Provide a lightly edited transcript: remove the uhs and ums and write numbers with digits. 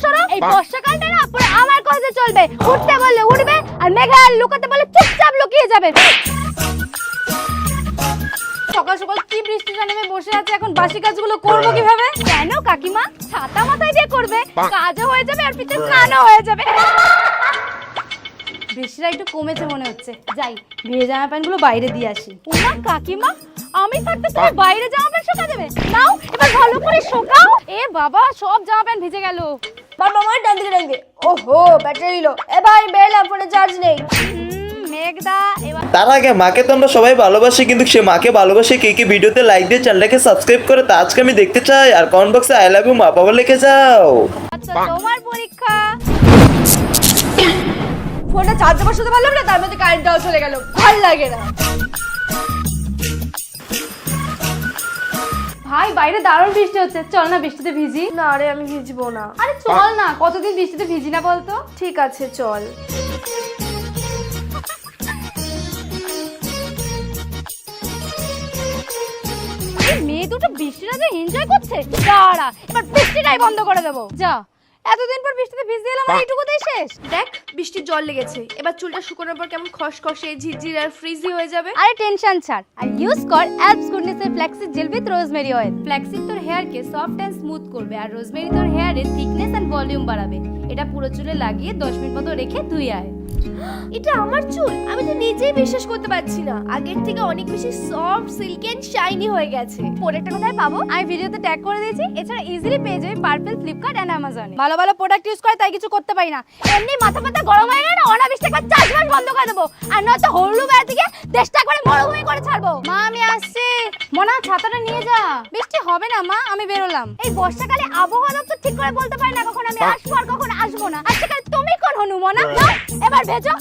সরো এই বর্ষাকালটা না পুরো আমার কথা চলবে। উঠতে বললে উঠবে আর মেঘা লুকাতে বললে চুপচাপ লুকিয়ে যাবে। সকাল সকাল কি বৃষ্টিটা নেমে বসে আছে, এখন বাসি কাজগুলো করবো কিভাবে? কেন কাকিমা, ছাতা মাথায় দিয়ে করবে, কাজও হয়ে যাবে আর পিছনে স্নানও হয়ে যাবে। বৃষ্টিটা একটু কমেছে মনে হচ্ছে, যাই ভিজে জামা প্যান্ট গুলো বাইরে দিয়ে আসি। ওমা কাকিমা, আমি থাকতে তুমি বাইরে জামা প্যান্ট শুকা দেবে? নাও এবার ভালো করে শুকাও। এ বাবা, সব জামা প্যান্ট ভিজে গেল। বাবা আমার ডান দিকে ডান দিকে। ওহো ব্যাটারি লো। এ ভাই বেলা ফোনে চার্জ নেই। মেঘদা এবার তার আগে মাকে তো আমরা সবাই ভালোবাসি, কিন্তু সে মাকে ভালোবাসে কে কে ভিডিওতে লাইক দিয়ে চ্যানেলটাকে সাবস্ক্রাইব করে তা আজকে আমি দেখতে চাই। আর কমেন্ট বক্সে আই লাভ ইউ মা বাবা লিখে যাও। আচ্ছা তোমার পরীক্ষা। ফোনটা চার্জে বসাতে পারলাম না, তার মধ্যে কারেন্টটাও চলে গেল, ভাল লাগে না। ভাই বাইরে দারুণ বৃষ্টি হচ্ছে, চল না বৃষ্টিতে ভিজি। না রে আমি ভিজবো না। আরে চল না, কতদিন বৃষ্টিতে ভিজি না বলতো। ঠিক আছে চল। এই মেয়ে দুটো বৃষ্টিটা যে এনজয় করছে, দাঁড়া এবার বৃষ্টিটাই বন্ধ করে দেবো। যা, এতদিন পর বৃষ্টিতে ভিজতে এলাম আর এইটুকুতেই শেষ। দেখ বৃষ্টির জল লেগেছে, এবার চুলটা শুকানোর পর কেমন খসখসে ঝিরঝির আর ফ্রিজি হয়ে যাবে। আরে টেনশন ছাড় আর ইউজ কর অ্যালপস গুডনেস এর flaxseed gel with rosemary oil. Flaxseed তোর হেয়ারকে সফট এন্ড স্মুথ করবে আর রোজমেরি তোর হেয়ারের থিকনেস এন্ড ভলিউম বাড়াবে। এটা পুরো চুলে লাগিয়ে 10 মিনিট মতো রেখে ধুয়ে আয়। এটা আমার চুল? আমি তো নিজেই বিশ্বাস করতে পারছি না, আগের থেকে অনেক বেশি সফট সিল্কি এন্ড শাইনি হয়ে গেছে। প্রোডাক্টটা কোথায় পাবো? আমি ভিডিওতে ট্যাগ করে দিয়েছি। এছাড়া ইজিলি পেয়ে যাবে পার্পল, ফ্লিপকার্ট এন্ড অ্যামাজনে। ভালো ভালো প্রোডাক্ট ইউজ করে তাই কিছু করতে পারি না। এমনি মাথা মাথা গরম হয়ে গেলে না অনাবৃষ্টি একবার চাষবাস বন্ধ করে দেবো, আর নয়তো হলু বেড়া থেকে দেশটা একবারে মরুভূমি করে ছাড়বো। মা আমি আসছি। মনা ছাতাটা নিয়ে যা, বৃষ্টি হবে না মা, আমি বেরোলাম। এই বর্ষাকালে আবহাওয়া দপ্তর ঠিক করে বলতে পারি না কখন আমি আসবো আর কখন আসবো না। আজকাল তুমি কোন হনু মনা? এবার ভেজো।